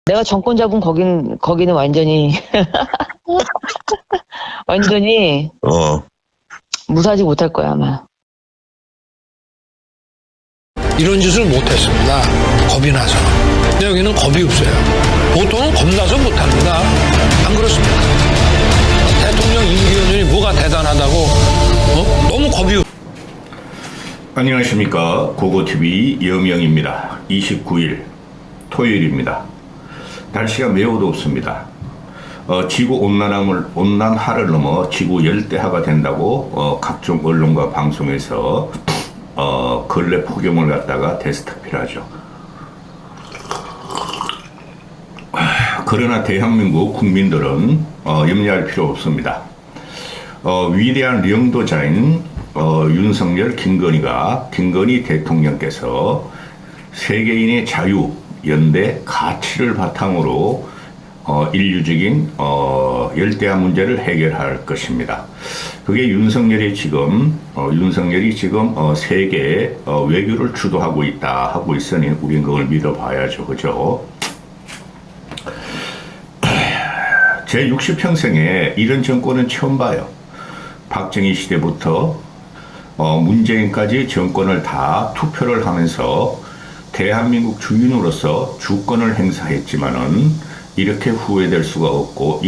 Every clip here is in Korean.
내가 정권 잡은 거기는 완전히 완전히 무사하지 못할 거야 아마. 이런 짓을 못했습니다. 겁이 나서. 근데 여기는 겁이 없어요. 보통은 겁나서 못합니다. 안 그렇습니까? 대통령 임기연이 뭐가 대단하다고 너무 겁이 없어요. 안녕하십니까. 고고TV 여명입니다. 29일 토요일입니다. 날씨가 매우 덥습니다. 지구 온난화를 넘어 지구 열대화가 된다고 각종 언론과 방송에서 근래 폭염을 갖다가 데스타필하죠. 그러나 대한민국 국민들은 염려할 필요 없습니다. 위대한 령도자인 윤석열, 김건희 대통령께서 세계인의 자유, 연대, 가치를 바탕으로 인류적인 열대화 문제를 해결할 것입니다. 그게 윤석열이 지금 세계 외교를 주도하고 하고 있으니 우린 그걸 믿어봐야죠, 그죠? 제 60평생에 이런 정권은 처음 봐요. 박정희 시대부터 문재인까지 정권을 다 투표를 하면서 대한민국 주인으로서 주권을 행사했지만은 이렇게 후회될 수가 없고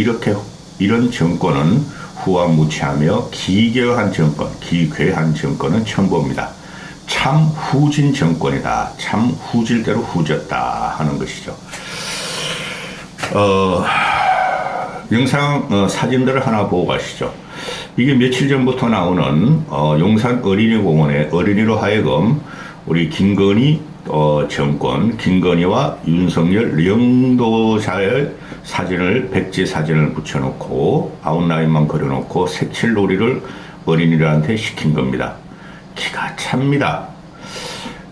이런 정권은 후한무치하며 기괴한 정권은 처음 봅니다. 참 후진 정권이다. 참 후질대로 후졌다 하는 것이죠. 영상 사진들을 하나 보고 가시죠. 이게 며칠 전부터 나오는 용산 어린이공원에 어린이로 하여금 우리 김건희 정권, 김건희와 윤석열 령도자의 백지 사진을 붙여놓고 아웃라인만 그려놓고 색칠놀이를 어린이들한테 시킨 겁니다. 기가 찹니다.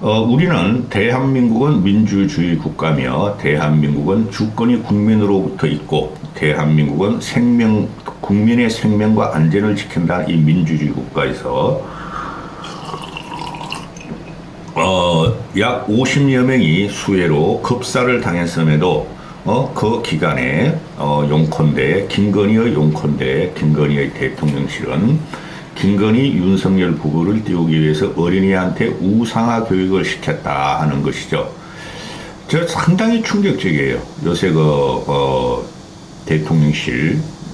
우리는 대한민국은 민주주의 국가며 대한민국은 주권이 국민으로부터 있고 대한민국은 국민의 생명과 안전을 지킨다는 이 민주주의 국가에서 약 50여 명이 수해로 급사를 당했음에도 그 기간에 김건희의 대통령실은 김건희 윤석열 부부를 띄우기 위해서 어린이한테 우상화 교육을 시켰다 하는 것이죠. 저 상당히 충격적이에요. 요새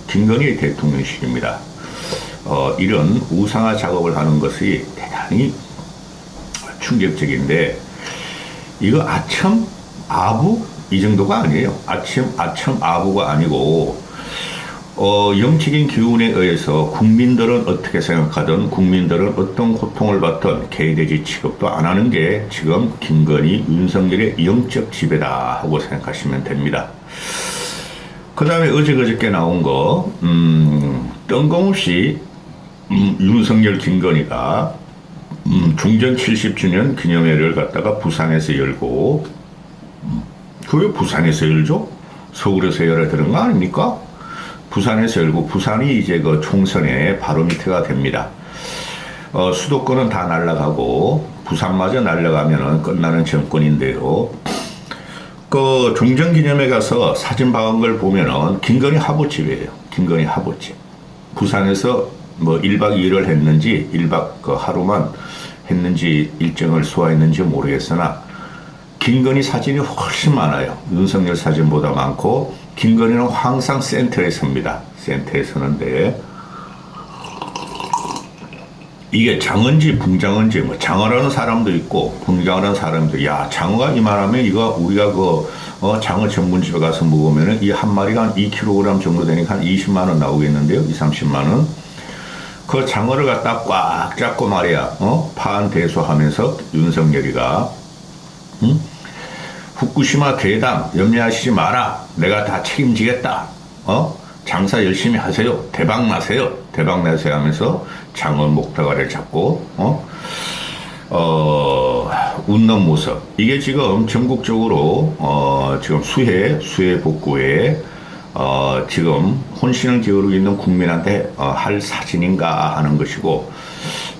김건희 대통령실입니다. 이런 우상화 작업을 하는 것이 대단히 충격적인데 이거 아첨 아부 이 정도가 아니에요. 아첨 아부가 아니고 영적인 기운에 의해서 국민들은 어떻게 생각하든 국민들은 어떤 고통을 받든 개돼지 취급도 안 하는 게 지금 김건희 윤석열의 영적 지배다 하고 생각하시면 됩니다. 그 다음에 어저께 나온 거 뜬금없이 윤석열 김건희가 중전 70주년 기념회를 갖다가 부산에서 열고 그왜 부산에서 열죠? 서울에서 열어야 되는 거 아닙니까? 부산에서 열고 부산이 이제 그 총선의 바로 밑에가 됩니다. 수도권은 다 날아가고 부산마저 날아가면은 끝나는 정권인데요. 그 중전기념회 가서 사진 박은 걸 보면은 김건희 하부집이에요. 김건희 하부집. 부산에서 뭐 1박 2일을 했는지 1박 그 하루만 했는지 일정을 소화했는지 모르겠으나 김건희 사진이 훨씬 많아요. 윤석열 사진보다 많고 김건희는 항상 센터에 섭니다. 센터에 서는데 이게 장어인지 붕장어인지 뭐 장어라는 사람도 있고 붕장어라는 사람도 야 장어가 이만하면 이거 우리가 장어 전문집에 가서 먹으면은 이 한 마리가 한 2kg 정도 되니까 한 20만 원 나오겠는데요. 30만 원. 그 장어를 갖다 꽉 잡고 말이야, 파한대소하면서 윤석열이가, 후쿠시마 괴담 염려하시지 마라. 내가 다 책임지겠다. 장사 열심히 하세요. 대박 나세요 하면서 장어 목다가를 잡고, 웃는 모습. 이게 지금 전국적으로, 지금 수해 복구에 지금 혼신을 기울이고 있는 국민한테 할 사진인가 하는 것이고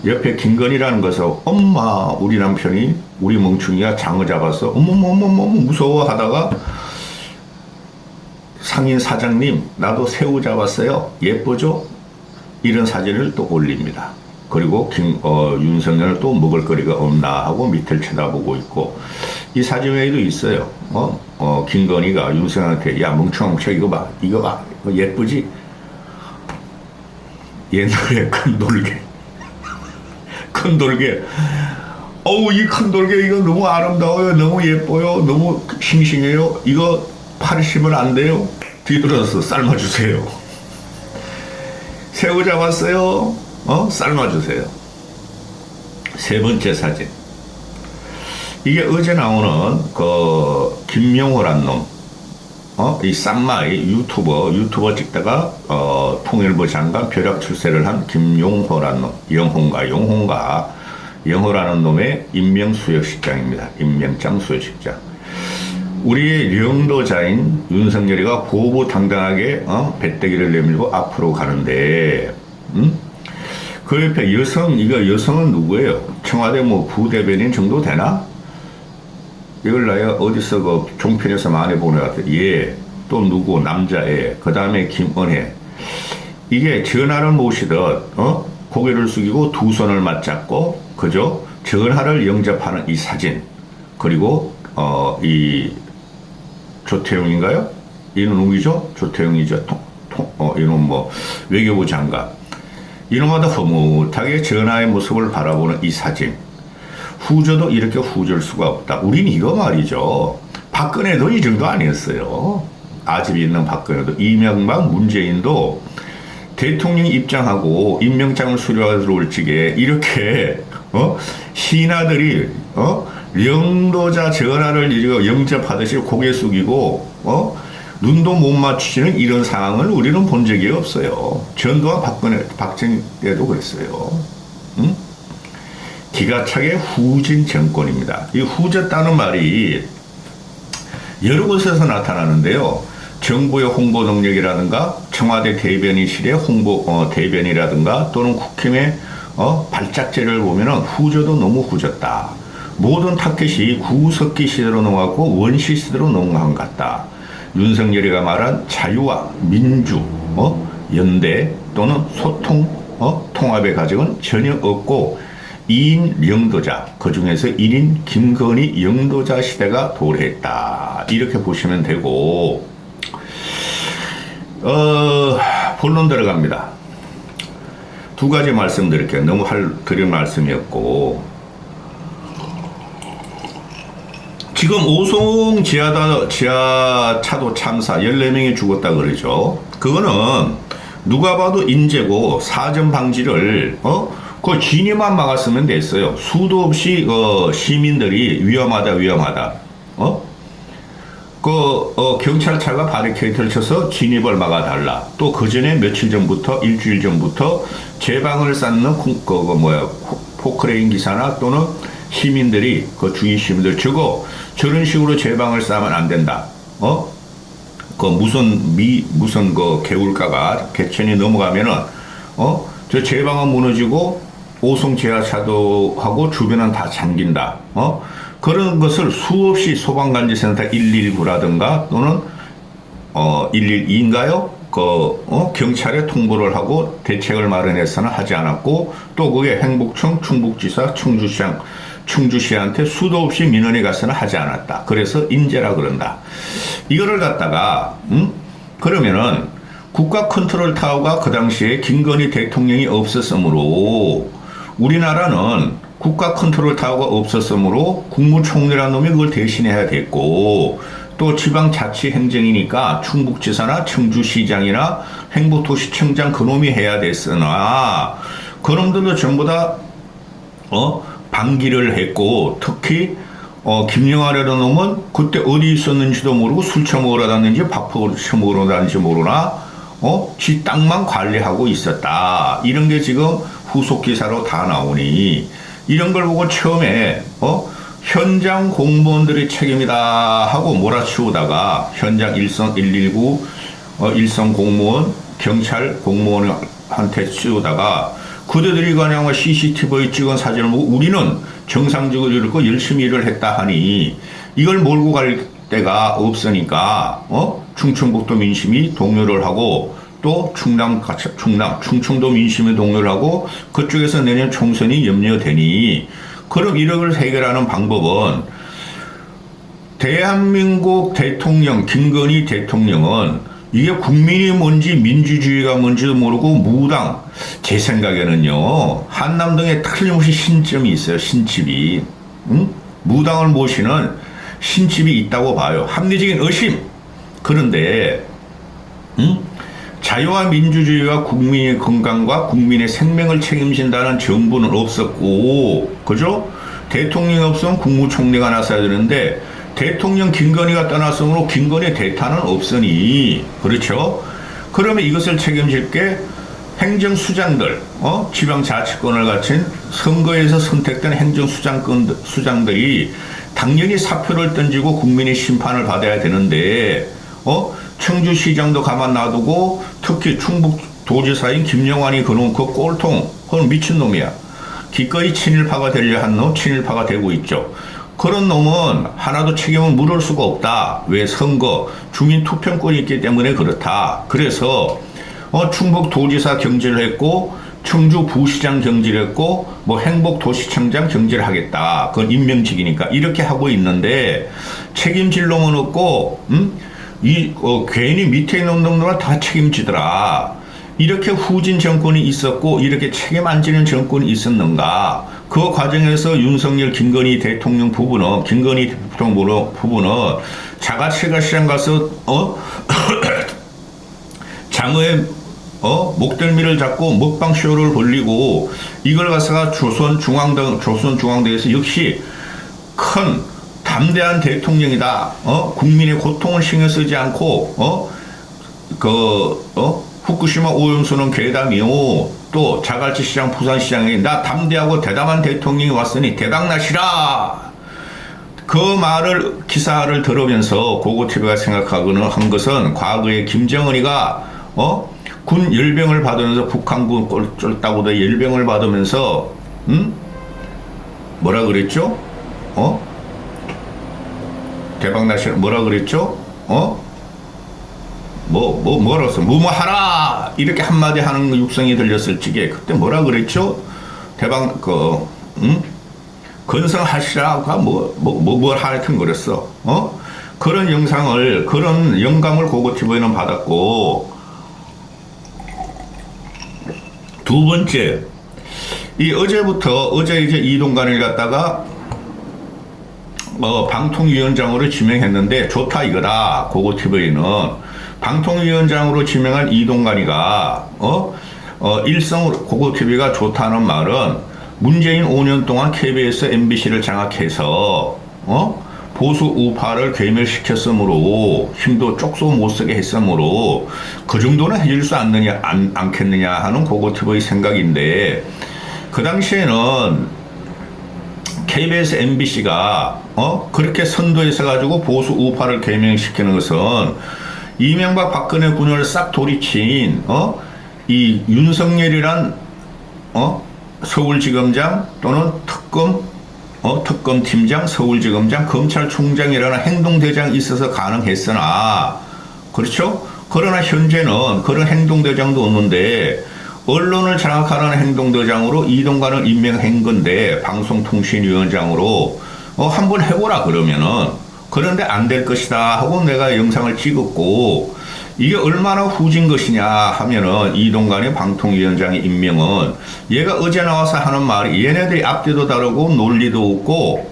옆에 김건희라는 것은 엄마 우리 남편이 우리 멍충이가 장어 잡았어 어머머머머 무서워 하다가 상인 사장님, 나도 새우 잡았어요. 예쁘죠? 이런 사진을 또 올립니다. 그리고 윤석열 또 먹을 거리가 없나 하고 밑을 쳐다보고 있고, 이 사진 외에도 있어요. 김건희가 윤석열한테, 야, 멍청아, 이거 봐. 이거 예쁘지? 옛날에 큰 돌개. 큰 돌개. 어우, 이 큰 돌개, 이거 너무 아름다워요. 너무 예뻐요. 너무 싱싱해요. 이거 팔으시면 안 돼요. 뒤돌아서 삶아주세요. 새우 잡았어요. 삶아주세요. 세 번째 사진. 이게 어제 나오는 김명호란 놈. 이 쌈마이 유튜버 찍다가 통일부 장관 벼락 출세를 한 김용호란 놈. 영호라는 놈의 임명수여식장입니다. 임명장 수여식장. 우리의 영도자인 윤석열이가 고부당당하게 배때기를 내밀고 앞으로 가는데, 그 옆에 여성은 누구예요? 청와대 부대변인 정도 되나? 이걸 나야 어디서 종편에서 많이 보는 것 같아. 얘, 또 누구, 남자애, 그 다음에 김은혜. 이게 전하를 모시듯, 고개를 숙이고 두 손을 맞잡고, 그죠? 전하를 영접하는 이 사진. 그리고, 이 조태용인가요? 이는 누구죠? 조태용이죠. 이놈 외교부 장관. 이놈마다 흐뭇하게 전하의 모습을 바라보는 이 사진. 후져도 이렇게 후질 수가 없다. 우린 이거 말이죠. 박근혜도 이 정도 아니었어요. 아집이 있는 박근혜도. 이명박, 문재인도 대통령 입장하고 임명장을 수료하러 들어올 적에 이렇게 신하들이 영도자 전하를 영접하듯이 고개 숙이고 눈도 못 맞추시는 이런 상황을 우리는 본 적이 없어요. 전두환 박정희 때도 그랬어요. 기가 차게 후진 정권입니다. 이 후졌다는 말이 여러 곳에서 나타나는데요. 정부의 홍보 능력이라든가 청와대 대변인실의 대변이라든가 또는 국힘의 발작제를 보면은 후져도 너무 후졌다. 모든 타켓이 구석기 시대로 넘어갔고 원시 시대로 넘어간 것 같다. 윤석열이가 말한 자유와 민주, 연대 또는 소통, 통합의 과정은 전혀 없고 2인 영도자, 그 중에서 1인 김건희 영도자 시대가 도래했다. 이렇게 보시면 되고, 본론 들어갑니다. 두 가지 말씀드릴게요. 너무 드릴 말씀이었고, 지금 오송 지하차도 참사 14명이 죽었다 그러죠. 그거는 누가 봐도 인재고 사전 방지를 그 진위만 막았으면 됐어요. 수도 없이 시민들이 위험하다. 경찰차가 바리케이트를 쳐서 진입을 막아달라. 또 그 전에 일주일 전부터 제방을 쌓는 포크레인 기사나 또는 시민들이 주위 시민들 저런 식으로 제방을 쌓으면 안 된다. 무슨 개울가가 개천이 넘어가면은 저 제방은 무너지고 오송 지하차도하고 주변은 다 잠긴다. 그런 것을 수없이 소방관리센터 119라든가 또는 112인가요? 경찰에 통보를 하고 대책을 마련해서는 하지 않았고, 또 그게 행복청, 충북지사, 충주시한테 수도 없이 민원이 가서는 하지 않았다. 그래서 인재라 그런다. 이거를 갖다가 그러면은 국가 컨트롤 타워가 그 당시에 김건희 대통령이 없었으므로, 우리나라는 국가 컨트롤 타워가 없었으므로 국무총리라는 놈이 그걸 대신해야 됐고, 또 지방자치행정이니까 충북지사나 청주시장이나 행복도시청장 그놈이 해야 됐으나, 그놈들도 전부 다 방기를 했고, 특히 김영하라는 놈은 그때 어디 있었는지도 모르고 술 처먹으러 다녔는지 밥을 처먹으러 다녔는지 모르나 지 땅만 관리하고 있었다. 이런 게 지금 후속 기사로 다 나오니, 이런 걸 보고 처음에 현장 공무원들의 책임이다 하고 몰아치우다가 현장 일선 119 일선 공무원 경찰 공무원한테 치우다가 그들이 그냥 CCTV에 찍은 사진을 보고 우리는 정상적으로 이렇게 열심히 일을 했다 하니, 이걸 몰고 갈 데가 없으니까 충청북도 민심이 동요를 하고 또 충청도 민심이 동요를 하고 그쪽에서 내년 총선이 염려되니 그럼 이걸 해결하는 방법은 대한민국 대통령 김건희 대통령은 이게 국민이 뭔지 민주주의가 뭔지도 모르고 무당 제 생각에는요 한남동에 틀림없이 신점이 있어요. 신집이 무당을 모시는 신집이 있다고 봐요. 합리적인 의심. 그런데 자유와 민주주의와 국민의 건강과 국민의 생명을 책임진다는 정부는 없었고 그죠? 대통령이 없으면 국무총리가 나서야 되는데 대통령 김건희가 떠났으므로 김건희 대타는 없으니 그렇죠? 그러면 이것을 책임질 게 행정수장들 지방자치권을 갖춘 선거에서 선택된 행정수장들이 당연히 사표를 던지고 국민의 심판을 받아야 되는데 청주시장도 가만 놔두고 특히 충북도지사인 김영환이 그놈 그 꼴통 그건 미친놈이야. 기꺼이 친일파가 되려 한 놈 친일파가 되고 있죠. 그런 놈은 하나도 책임을 물을 수가 없다. 왜? 선거 주민 투표권이 있기 때문에 그렇다. 그래서 충북도지사 경질을 했고 청주 부시장 경질을 했고 뭐 행복도시청장 경질을 하겠다. 그건 임명직이니까 이렇게 하고 있는데 책임질 놈은 없고 괜히 밑에 있는 놈들은 다 책임지더라. 이렇게 후진 정권이 있었고 이렇게 책임 안 지는 정권이 있었는가? 그 과정에서 윤석열 김건희 대통령 부부는 자가치가 시장 가서 장어의 목덜미를 잡고 먹방 쇼를 벌리고 이걸 갖다가 조선중앙대에서 역시 큰 담대한 대통령이다. 국민의 고통을 신경 쓰지 않고 후쿠시마 오염수는 괴담이요. 또 자갈치시장 부산시장에 나 담대하고 대담한 대통령이 왔으니 대박나시라. 그 말을 기사를 들으면서 고고TV가 생각하고는 한 것은 과거에 김정은이가 군 열병을 받으면서 북한군 쫄따구도 열병을 받으면서 뭐라 그랬죠? 대박나시라 뭐라 그랬죠? 뭐라서 하라 이렇게 한마디 하는 육성이 들렸을 적에 그때 뭐라 그랬죠? 건성하시라가 뭘 하여튼 그랬어. 그런 영상을 그런 영감을 고고TV에는 받았고 두 번째 어제 이제 이동관을 갖다가 방통위원장으로 지명했는데 좋다 이거다. 고고TV는 방통위원장으로 지명한 이동관이가 일성으로 고고TV가 좋다는 말은 문재인 5년 동안 KBS, MBC를 장악해서 보수 우파를 괴멸시켰으므로 힘도 쪽소 못 쓰게 했으므로 그 정도는 해줄 수 않겠느냐 하는 고고TV의 생각인데 그 당시에는 KBS, MBC가 그렇게 선도해서 가지고 보수 우파를 괴멸시키는 것은 이명박 박근혜 군을 싹 돌이친 이 윤석열이란 서울지검장 또는 특검팀장, 서울지검장, 검찰총장이라는 행동대장이 있어서 가능했으나 그렇죠? 그러나 현재는 그런 행동대장도 없는데 언론을 장악하는 행동대장으로 이동관을 임명한 건데 방송통신위원장으로 한번 해보라 그러면은 그런데 안 될 것이다 하고 내가 영상을 찍었고 이게 얼마나 후진 것이냐 하면은 이동관의 방통위원장의 임명은 얘가 어제 나와서 하는 말이 얘네들이 앞뒤도 다르고 논리도 없고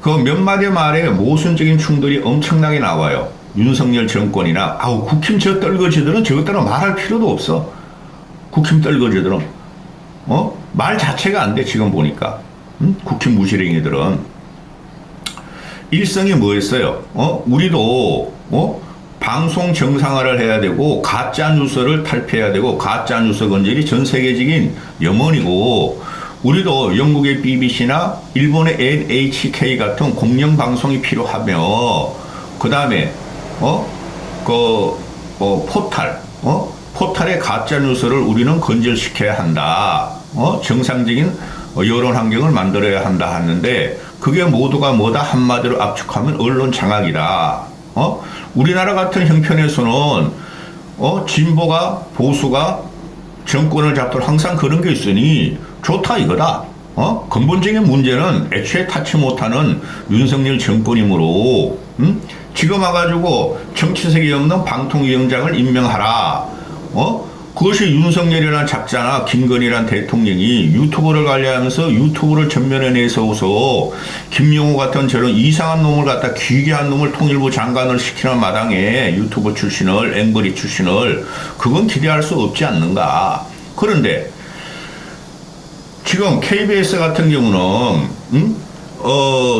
그 몇 마디 말에 모순적인 충돌이 엄청나게 나와요. 윤석열 정권이나 국힘 저 떨거지들은 저것들은 말할 필요도 없어. 국힘 떨거지들은 말 자체가 안 돼 지금 보니까 국힘 무시랭이들은 일성이 뭐였어요? 우리도 방송 정상화를 해야 되고 가짜 뉴스를 탈피해야 되고 가짜 뉴스 건질이 전 세계적인 염원이고 우리도 영국의 BBC나 일본의 NHK 같은 공영 방송이 필요하며 그 다음에 포탈의 가짜 뉴스를 우리는 건절시켜야 한다. 정상적인 여론 환경을 만들어야 한다 하는데 그게 모두가 뭐다 한마디로 압축하면 언론 장악이다. 우리나라 같은 형편에서는 진보가 보수가 정권을 잡도록 항상 그런 게 있으니 좋다 이거다. 근본적인 문제는 애초에 타치 못하는 윤석열 정권이므로 지금 와가지고 정치색이 없는 방통위원장을 임명하라. 그것이 윤석열이라는 작자나 김건희라는 대통령이 유튜브를 관리하면서 유튜브를 전면에 내세워서 김용호 같은 저런 이상한 놈을 갖다 귀괴한 놈을 통일부 장관을 시키는 마당에 유튜브 출신을 앵벌이 출신을 그건 기대할 수 없지 않는가. 그런데 지금 KBS 같은 경우는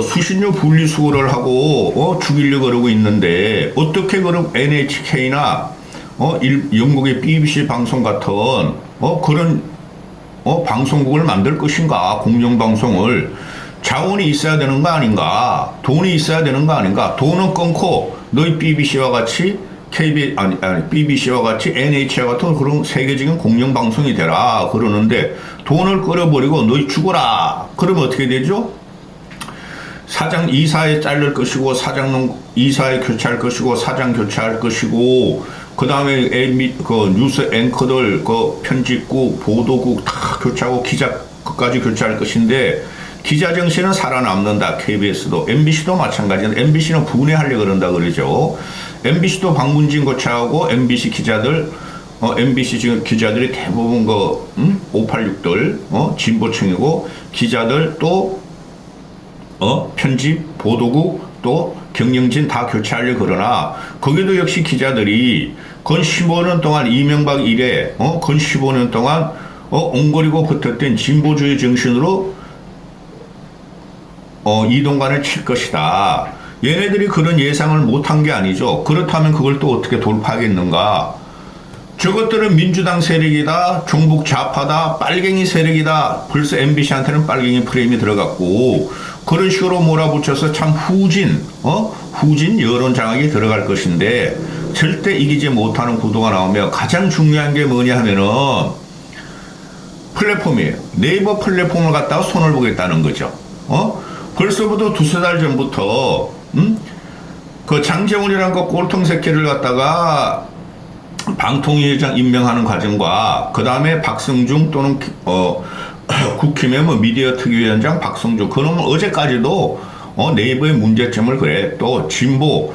수신료 분리수거를 하고 죽이려고 그러고 있는데 어떻게 그럼 NHK나 영국의 BBC 방송 같은 그런 방송국을 만들 것인가. 공영방송을 자원이 있어야 되는 거 아닌가. 돈이 있어야 되는 거 아닌가. 돈은 끊고 너희 BBC와 같이 BBC와 같이 NH와 같은 그런 세계적인 공영방송이 되라 그러는데 돈을 끌어버리고 너희 죽어라. 그러면 어떻게 되죠? 사장 이사에 자를 것이고 사장 이사에 교체할 것이고 사장 교체할 것이고 그 다음에 뉴스 앵커들 편집국 보도국 다 교체하고 기자까지 교체할 것인데 기자 정신은 살아남는다. KBS도 MBC도 마찬가지인데 MBC는 분해하려고 그런다 그러죠. MBC도 박문진 교체하고 MBC 기자들 MBC 지금 기자들이 대부분 586들 진보층이고 기자들 또 편집 보도국 또 경영진 다 교체하려고 그러나 거기도 역시 기자들이 건 15년 동안 이명박 이래 건 15년 동안 옹거리고 붙었던 진보주의 정신으로 이동관을 칠 것이다. 얘네들이 그런 예상을 못한 게 아니죠. 그렇다면 그걸 또 어떻게 돌파하겠는가. 저것들은 민주당 세력이다, 종북 좌파다, 빨갱이 세력이다. 벌써 MBC한테는 빨갱이 프레임이 들어갔고 그런 식으로 몰아붙여서 참 후진 여론 장악이 들어갈 것인데 절대 이기지 못하는 구도가 나오며 가장 중요한 게 뭐냐 하면은 플랫폼이에요. 네이버 플랫폼을 갖다가 손을 보겠다는 거죠. 벌써부터 두세 달 전부터 그 장재원이란 그 꼴통 새끼를 갖다가 방통위원장 임명하는 과정과 그 다음에 박성중 또는 국힘의 미디어 특위위원장 박성중 그놈은 어제까지도 네이버의 문제점을 그래 또 진보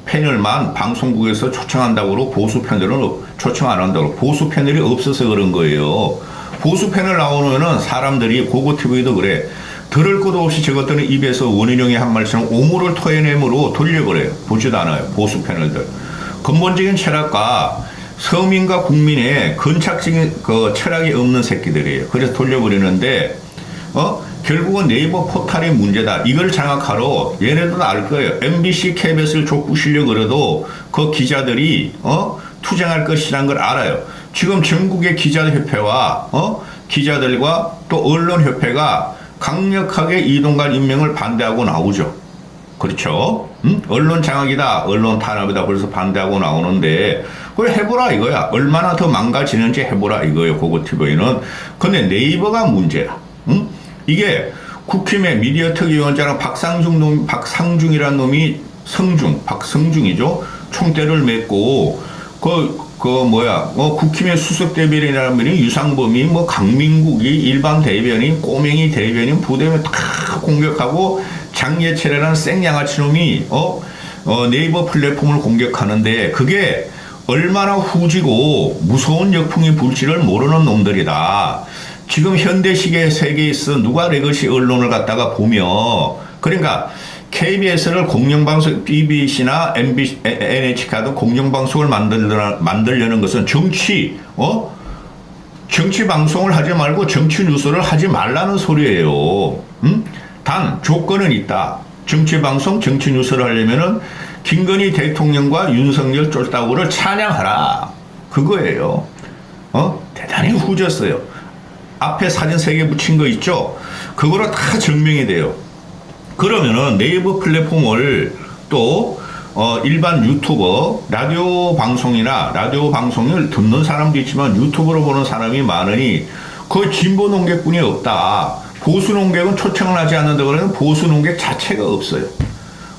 패널만 방송국에서 초청한다고 보수 패널은 초청 안 한다고 보수 패널이 없어서 그런 거예요. 보수 패널 나오면은 사람들이 고고TV도 그래 들을 것도 없이 저것들은 입에서 원희룡이 한 말처럼 오물을 토해내므로 돌려버려요. 보지도 않아요. 보수 패널들. 근본적인 철학과 서민과 국민의 근착적인 철학이 없는 새끼들이에요. 그래서 돌려버리는데 결국은 네이버 포탈이 문제다. 이걸 장악하러 얘네들도 알 거예요. MBC, KBS를 족부시려고 그래도 그 기자들이 투쟁할 것이라는 걸 알아요. 지금 전국의 기자협회와 기자들과 또 언론협회가 강력하게 이동관 임명을 반대하고 나오죠. 그렇죠? 언론 장악이다, 언론 탄압이다 벌써 반대하고 나오는데 그걸 해보라 이거야. 얼마나 더 망가지는지 해보라 이거예요. 고고TV는. 근데 네이버가 문제야. 이게 국힘의 미디어 특위위원장 박상중이라는 놈이 박성중이죠. 총대를 맺고 국힘의 수석 대변인이라는 분이 유상범이 강민국이 일반 대변인 꼬맹이 대변인 부대면 다 공격하고 장예철이라는 생양아치 놈이 네이버 플랫폼을 공격하는데 그게 얼마나 후지고 무서운 역풍이 불지를 모르는 놈들이다. 지금 현대 시계 세계에서 누가 레거시 언론을 갖다가 보며 그러니까 KBS를 공영방송 BBC나 MBC, NHK도 공영방송을 만들려는 것은 정치 방송을 하지 말고 정치 뉴스를 하지 말라는 소리예요. 단 조건은 있다. 정치 방송, 정치 뉴스를 하려면은 김건희 대통령과 윤석열 쫄따구를 찬양하라. 그거예요. 대단히 후졌어요. 앞에 사진 3개 붙인 거 있죠? 그거로 다 증명이 돼요. 그러면은 네이버 플랫폼을 또 일반 유튜버 라디오 방송을 듣는 사람도 있지만 유튜브로 보는 사람이 많으니 그 진보 농객뿐이 없다. 보수 농객은 초청을 하지 않는다 그러면 보수 농객 자체가 없어요.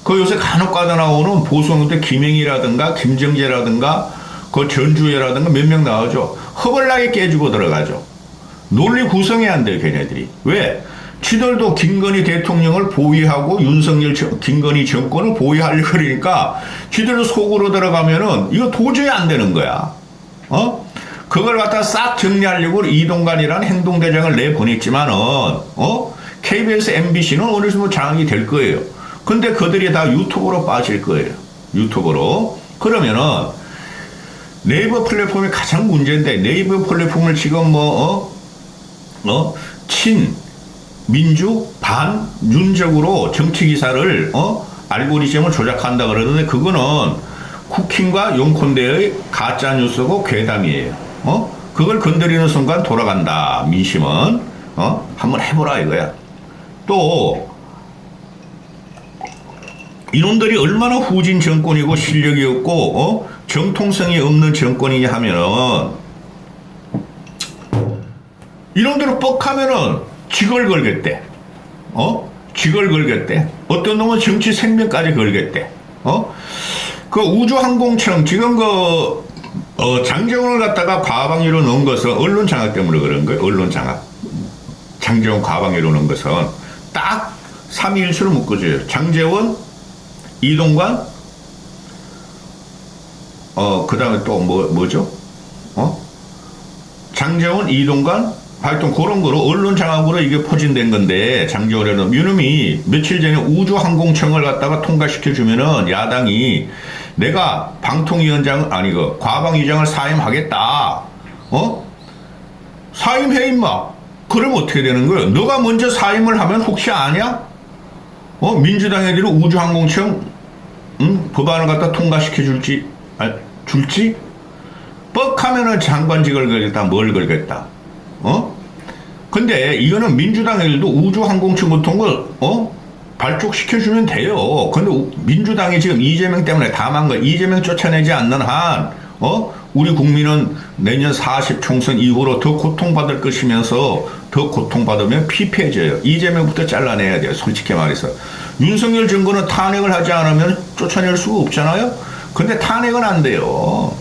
그 요새 간혹 가다 나오는 보수 농객 김행이라든가 김정재라든가 그 전주회라든가 몇 명 나오죠. 허벌나게 깨지고 들어가죠. 논리 구성이 안 돼요, 걔네들이. 왜? 지들도 김건희 대통령을 보위하고 윤석열 김건희 정권을 보위하려고 그러니까 지들도 속으로 들어가면은 이거 도저히 안 되는 거야. 그걸 갖다 싹 정리하려고 이동관이라는 행동대장을 내보냈지만은, KBS, MBC는 어느 정도 장악이 될 거예요. 근데 그들이 다 유튜브로 빠질 거예요. 유튜브로. 그러면은, 네이버 플랫폼이 가장 문제인데, 네이버 플랫폼을 지금 민주, 반, 윤적으로 정치 기사를, 알고리즘을 조작한다 그러는데, 그거는 쿠킹과 용콘대의 가짜뉴스고 괴담이에요. 그걸 건드리는 순간 돌아간다. 민심은. 한번 해보라 이거야. 또 이놈들이 얼마나 후진 정권이고 실력이 없고 정통성이 없는 정권이냐 하면은 이놈들은 뻑하면은 직을 걸겠대. 직을 걸겠대. 어떤 놈은 정치 생명까지 걸겠대. 그 우주항공청 지금 장정원을 갖다가 과방위로 넣은 것은 언론 장악 때문에 그런 거예요. 언론 장악. 장정원 과방위로 넣은 것은 딱 3위 1수로 묶어줘요. 장재원, 이동관, 그 다음에 또 뭐죠? 장재원, 이동관, 하여튼 그런 거로 언론 장악으로 이게 포진된 건데, 장재원에는 이놈이 며칠 전에 우주항공청을 갖다가 통과시켜주면은 야당이 내가 방통위원장, 과방위장을 사임하겠다. 사임해, 임마. 그럼 어떻게 되는 거예요? 너가 먼저 사임을 하면 혹시 아냐? 민주당 애들이 우주항공청, 법안을 갖다 통과시켜 줄지? 뻑하면은 장관직을 걸겠다, 뭘 걸겠다. 근데 이거는 민주당 애들도 우주항공청 같은 걸, 발족시켜주면 돼요. 근데 민주당이 지금 이재명 때문에 다 망가. 이재명 쫓아내지 않는 한, 우리 국민은 내년 40 총선 이후로 더 고통받을 것이면서 더 고통받으면 피폐해져요. 이재명부터 잘라내야 돼요. 솔직히 말해서. 윤석열 정권은 탄핵을 하지 않으면 쫓아낼 수가 없잖아요. 근데 탄핵은 안 돼요.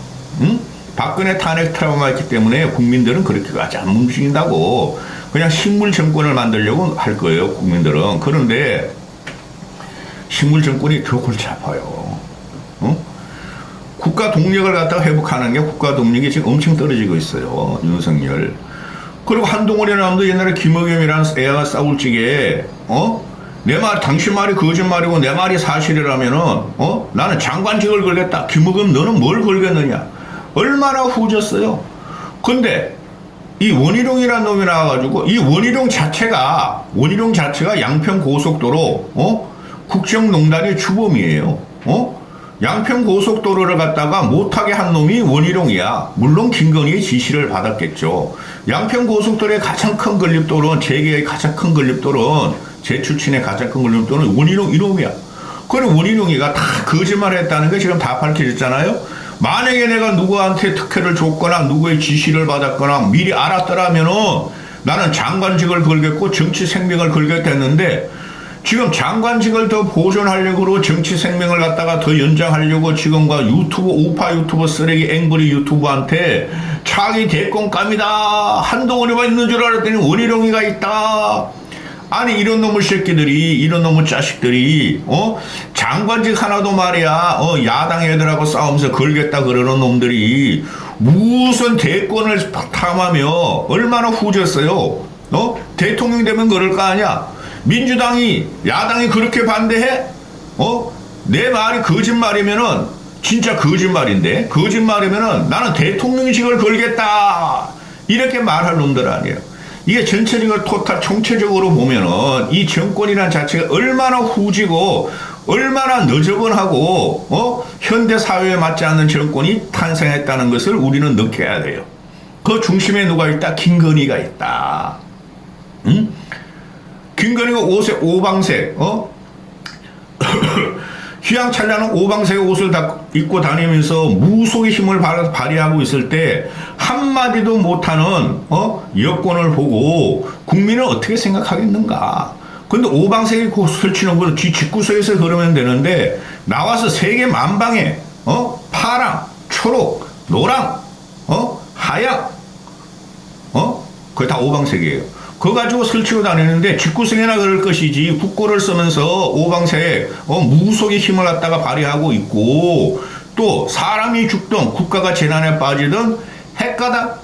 박근혜 탄핵 트라우마가 있기 때문에 국민들은 그렇게까지 안 움직인다고. 그냥 식물 정권을 만들려고 할 거예요. 국민들은. 그런데 식물 정권이 더 골치 아파요. 국가 동력을 갖다가 회복하는 게 국가 동력이 지금 엄청 떨어지고 있어요. 윤석열. 그리고 한동훈이라는 옛날에 김의겸이라는 애가 싸울 적에 내 말, 당신 말이 거짓말이고 내 말이 사실이라면은 나는 장관직을 걸겠다. 김의겸 너는 뭘 걸겠느냐. 얼마나 후졌어요. 근데 이 원희룡이라는 놈이 나와가지고 이 원희룡 자체가 양평 고속도로 국정농단의 주범이에요. 양평 고속도로를 갖다가 못하게 한 놈이 원희룡이야. 물론 김건희의 지시를 받았겠죠. 양평 고속도로의 가장 큰 건립도로는, 재계의 가장 큰 건립도로는, 재출친의 가장 큰 건립도로는 원희룡 이놈이야. 그래 원희룡이가 다 거짓말했다는 게 지금 다 밝혀졌잖아요. 만약에 내가 누구한테 특혜를 줬거나 누구의 지시를 받았거나 미리 알았더라면은 나는 장관직을 걸겠고 정치 생명을 걸겠다 했는데, 지금 장관직을 더 보존하려고 정치 생명을 갖다가 더 연장하려고 지금과 유튜브, 우파 유튜버 쓰레기 앵그리 유튜브한테 차기 대권감이다. 한동훈이만 있는 줄 알았더니 원희룡이가 있다. 아니 이런 놈의 새끼들이, 이런 놈의 자식들이 장관직 하나도 말이야 야당 애들하고 싸우면서 걸겠다 그러는 놈들이 무슨 대권을 탐하며 얼마나 후졌어요. 대통령 되면 그럴 거 아니야. 민주당이, 야당이 그렇게 반대해? 내 말이 거짓말이면은 진짜 거짓말인데, 거짓말이면은 나는 대통령직을 걸겠다 이렇게 말할 놈들 아니에요. 이게 전체적으로 토탈 총체적으로 보면은 이 정권이란 자체가 얼마나 후지고 얼마나 너저분하고 현대 사회에 맞지 않는 정권이 탄생했다는 것을 우리는 느껴야 돼요. 그 중심에 누가 있다? 김건희가 있다. 김건희가 옷에 오방색, 휘황찬란한 오방색 옷을 입고 다니면서 무속의 힘을 발휘하고 있을 때 한마디도 못하는 여권을 보고 국민은 어떻게 생각하겠는가. 근데 오방색의 옷을 치는 건 뒤 집구석에서 그러면 되는데 나와서 세계 만방에 파랑, 초록, 노랑, 하양, 그게 다 오방색이에요. 그거 가지고 설치고 다니는데 집구석에나 그럴 것이지 국고를 쓰면서 오방색 무속의 힘을 갖다가 발휘하고 있고 또 사람이 죽든 국가가 재난에 빠지든 헷가닥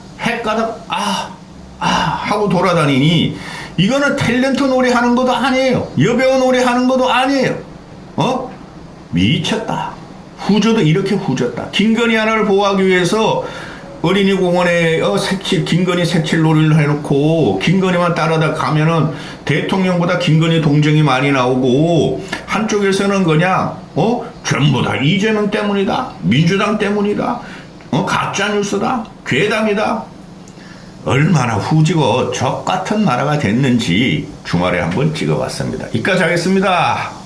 하고 돌아다니니 이거는 탤런트 노래하는 것도 아니에요. 여배우 노래하는 것도 아니에요. 미쳤다. 후져도 이렇게 후졌다. 김건희 하나를 보호하기 위해서 어린이 공원에 김건희 색칠 놀이를 해놓고 김건희만 따라다 가면은 대통령보다 김건희 동정이 많이 나오고 한쪽에서는 그냥 전부 다 이재명 때문이다, 민주당 때문이다, 가짜 뉴스다, 괴담이다. 얼마나 후지고 적 같은 나라가 됐는지 주말에 한번 찍어봤습니다. 이까지 하겠습니다.